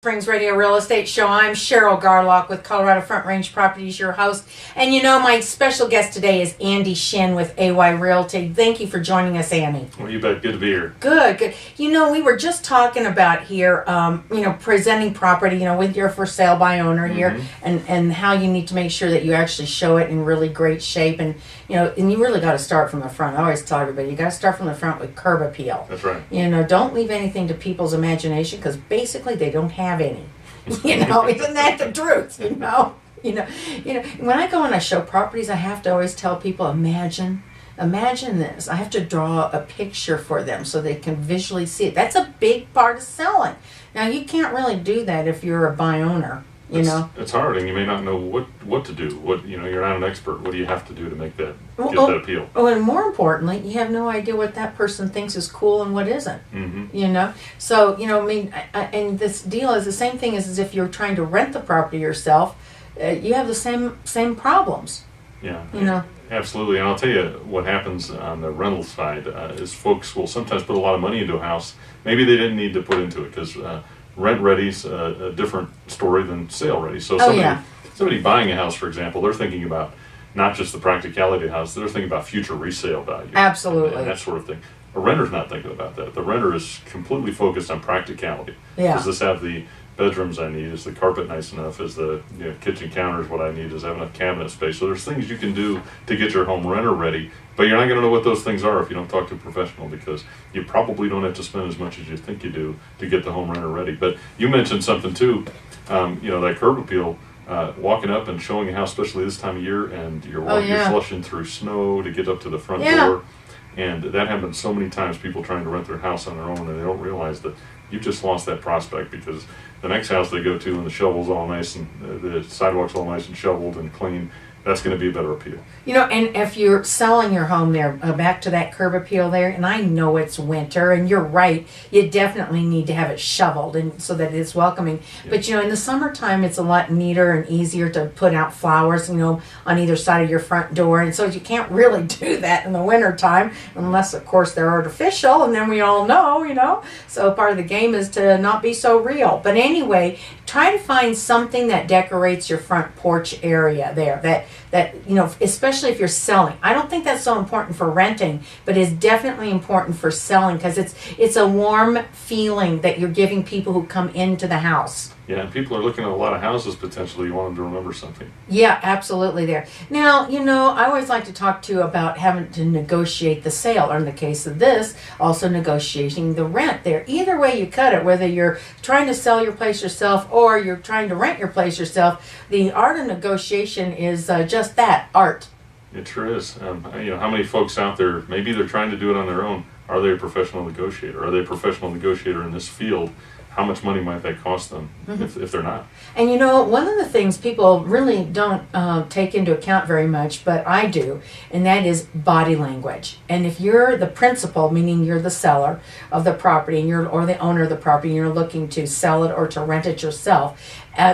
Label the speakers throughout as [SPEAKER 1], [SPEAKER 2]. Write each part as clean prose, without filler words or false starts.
[SPEAKER 1] Springs Radio Real Estate Show. I'm Cheryl Garlock with Colorado Front Range Properties, your host. And you know, my special guest today is Andy Shin with AY Realty. Thank you for joining us, Andy.
[SPEAKER 2] Well, you bet. Good to be here.
[SPEAKER 1] Good. You know, we were just talking about here, presenting property, with your for sale by owner here, and how you need to make sure that you actually show it in really great shape. And, and you really got to start from the front. I always tell everybody, you got to start from the front with curb appeal.
[SPEAKER 2] That's right.
[SPEAKER 1] Don't leave anything to people's imagination, because basically they don't have any. Isn't that the truth? When I go and I show properties, I have to always tell people, imagine this. I have to draw a picture for them so they can visually see it. That's a big part of selling. Now, you can't really do that if you're a buy owner.
[SPEAKER 2] It's hard, and you may not know what to do. You're not an expert. What do you have to do to make that get that appeal?
[SPEAKER 1] Oh, and more importantly, you have no idea what that person thinks is cool and what isn't. So and this deal is the same thing as if you're trying to rent the property yourself. You have the same problems.
[SPEAKER 2] Yeah. Absolutely. And I'll tell you what happens on the rental side is folks will sometimes put a lot of money into a house. Maybe they didn't need to put into it because rent ready's a different story than sale ready. So somebody buying a house, for example, they're thinking about not just the practicality of the house, they're thinking about future resale value.
[SPEAKER 1] Absolutely.
[SPEAKER 2] And that sort of thing. A renter's not thinking about that. The renter is completely focused on practicality.
[SPEAKER 1] Yeah.
[SPEAKER 2] Does this have the bedrooms I need? Is the carpet nice enough? Is the kitchen counters what I need? Does it have enough cabinet space? So there's things you can do to get your home renter ready, but you're not going to know what those things are if you don't talk to a professional, because you probably don't have to spend as much as you think you do to get the home renter ready. But you mentioned something too, that curb appeal, walking up and showing a house, especially this time of year, and you're flushing through snow to get up to the front door. And that happens so many times, people trying to rent their house on their own, and they don't realize that you've just lost that prospect, because the next house they go to and the shovel's all nice and the sidewalk's all nice and shoveled and clean, that's going to be a better appeal.
[SPEAKER 1] And if you're selling your home there, back to that curb appeal there, and I know it's winter, and you're right, you definitely need to have it shoveled and so that it's welcoming. Yeah. But, in the summertime, it's a lot neater and easier to put out flowers, on either side of your front door. And so you can't really do that in the wintertime, unless, of course, they're artificial, and then we all know. So part of the game is to not be so real. But anyway, try to find something that decorates your front porch area there, that especially if you're selling. I don't think that's so important for renting, but it's definitely important for selling, because it's a warm feeling that you're giving people who come into the house.
[SPEAKER 2] Yeah, and people are looking at a lot of houses potentially. You want them to remember something.
[SPEAKER 1] Yeah, absolutely there. Now, I always like to talk to you about having to negotiate the sale, or in the case of this, also negotiating the rent there. Either way you cut it, whether you're trying to sell your place yourself or you're trying to rent your place yourself, the art of negotiation is just that, art.
[SPEAKER 2] It sure is. How many folks out there, maybe they're trying to do it on their own. Are they a professional negotiator? Are they a professional negotiator in this field? How much money might that cost them if they're not? And
[SPEAKER 1] one of the things people really don't take into account very much, but I do, and that is body language. And if you're the principal, meaning you're the seller of the property, and or the owner of the property, and you're looking to sell it or to rent it yourself,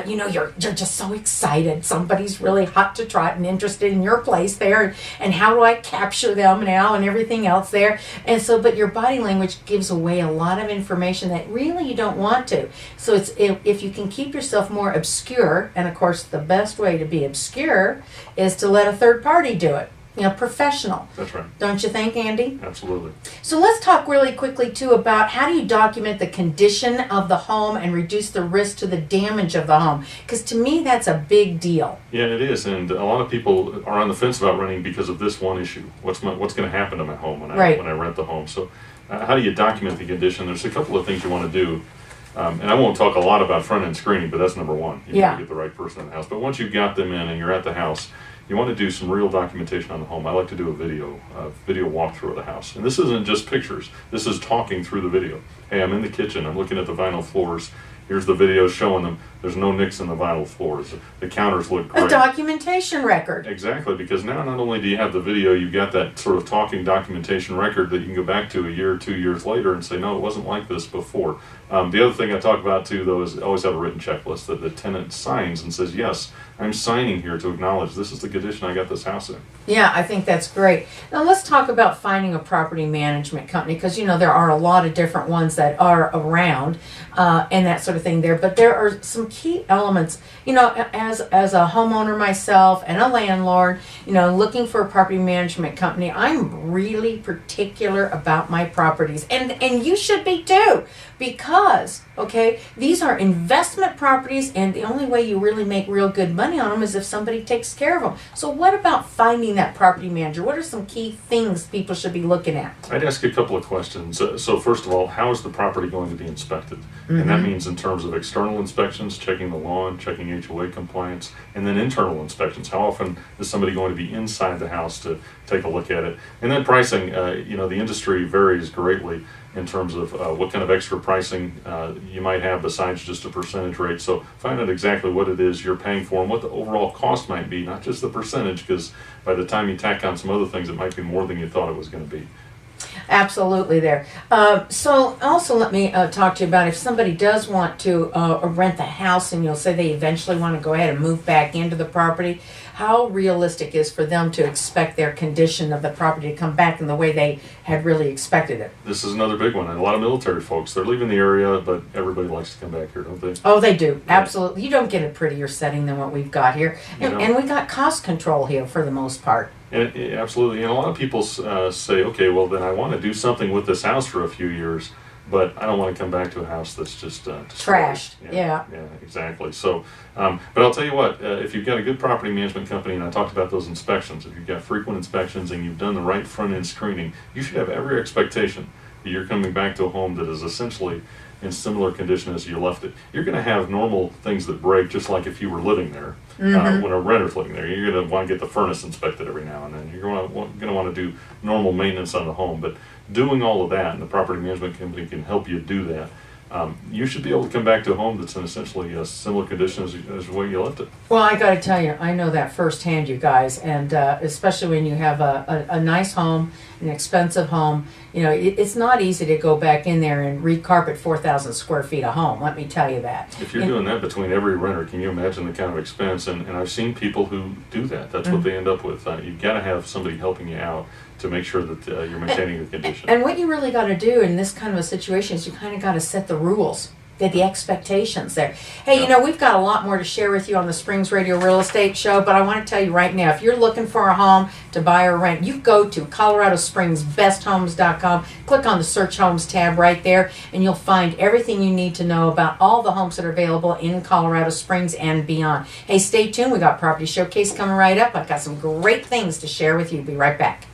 [SPEAKER 1] you're just so excited. Somebody's really hot to trot and interested in your place there, and how do I capture them now and everything else there. And so, but your body language gives away a lot of information that really you don't want to. So if you can keep yourself more obscure, and of course the best way to be obscure is to let a third party do it. Professional.
[SPEAKER 2] That's right.
[SPEAKER 1] Don't you think, Andy?
[SPEAKER 2] Absolutely.
[SPEAKER 1] So let's talk really quickly, too, about how do you document the condition of the home and reduce the risk to the damage of the home? Because to me, that's a big deal.
[SPEAKER 2] Yeah, it is. And a lot of people are on the fence about renting because of this one issue. What's going to happen to my home when I rent the home? So how do you document the condition? There's a couple of things you want to do. And I won't talk a lot about front-end screening, but that's number one. You want to get the right person in the house. But once you've got them in and you're at the house, you want to do some real documentation on the home. I like to do a video walkthrough of the house. And this isn't just pictures. This is talking through the video. Hey, I'm in the kitchen. I'm looking at the vinyl floors. Here's the video showing them. There's no nicks in the vinyl floors. The counters look great.
[SPEAKER 1] A documentation record.
[SPEAKER 2] Exactly, because now not only do you have the video, you've got that sort of talking documentation record that you can go back to a year or 2 years later and say, no, it wasn't like this before. The other thing I talk about too, though, is always have a written checklist that the tenant signs and says, yes, I'm signing here to acknowledge this is the condition I got this house in.
[SPEAKER 1] Yeah, I think that's great. Now let's talk about finding a property management company, because there are a lot of different ones that are around and that sort of thing there. But there are some key elements. As a homeowner myself and a landlord, looking for a property management company, I'm really particular about my properties, and you should be too, because these are investment properties, and the only way you really make real good money on them is if somebody takes care of them. So what about finding that property manager? What are some key things people should be looking at?
[SPEAKER 2] I'd ask you a couple of questions. So first of all, how is the property going to be inspected? And that means in terms of external inspections, checking the lawn, checking HOA compliance, and then internal inspections. How often is somebody going to be inside the house to take a look at it? And then pricing, the industry varies greatly in terms of what kind of extra pricing you might have besides just a percentage rate. So find out exactly what it is you're paying for and what the overall cost might be, not just the percentage, because by the time you tack on some other things, it might be more than you thought it was going to be.
[SPEAKER 1] Absolutely there. So also let me talk to you about if somebody does want to rent the house, and you'll say they eventually want to go ahead and move back into the property, how realistic is for them to expect their condition of the property to come back in the way they had really expected it?
[SPEAKER 2] This is another big one. And a lot of military folks, they're leaving the area, but everybody likes to come back here, don't they?
[SPEAKER 1] Oh, they do. Absolutely. You don't get a prettier setting than what we've got here. And we got cost control here for the most part.
[SPEAKER 2] Absolutely. And a lot of people say, okay, well, then I want to do something with this house for a few years, but I don't want to come back to a house that's just
[SPEAKER 1] trashed. Yeah,
[SPEAKER 2] exactly. So, but I'll tell you what, if you've got a good property management company, and I talked about those inspections, if you've got frequent inspections and you've done the right front-end screening, you should have every expectation that you're coming back to a home that is essentially in similar condition as you left it. You're going to have normal things that break, just like if you were living there. When a renter's living there, you're going to want to get the furnace inspected every now and then. You're going to want to do normal maintenance on the home. But doing all of that, and the property management company can help you do that, you should be able to come back to a home that's in essentially a similar condition as the way you left it.
[SPEAKER 1] Well, I got to tell you, I know that firsthand, you guys, and especially when you have a nice home, an expensive home, it's not easy to go back in there and recarpet 4,000 square feet of home. Let me tell you that.
[SPEAKER 2] If you're doing that between every renter, can you imagine the kind of expense? And I've seen people who do that. That's what they end up with. You've got to have somebody helping you out to make sure that you're maintaining the condition.
[SPEAKER 1] And what you really got to do in this kind of a situation is you kind of got to set the rules. The expectations there. Hey, we've got a lot more to share with you on the Springs Radio Real Estate Show, but I want to tell you right now, if you're looking for a home to buy or rent, you go to ColoradoSpringsBestHomes.com, click on the Search Homes tab right there, and you'll find everything you need to know about all the homes that are available in Colorado Springs and beyond. Hey, stay tuned. We got Property Showcase coming right up. I've got some great things to share with you. Be right back.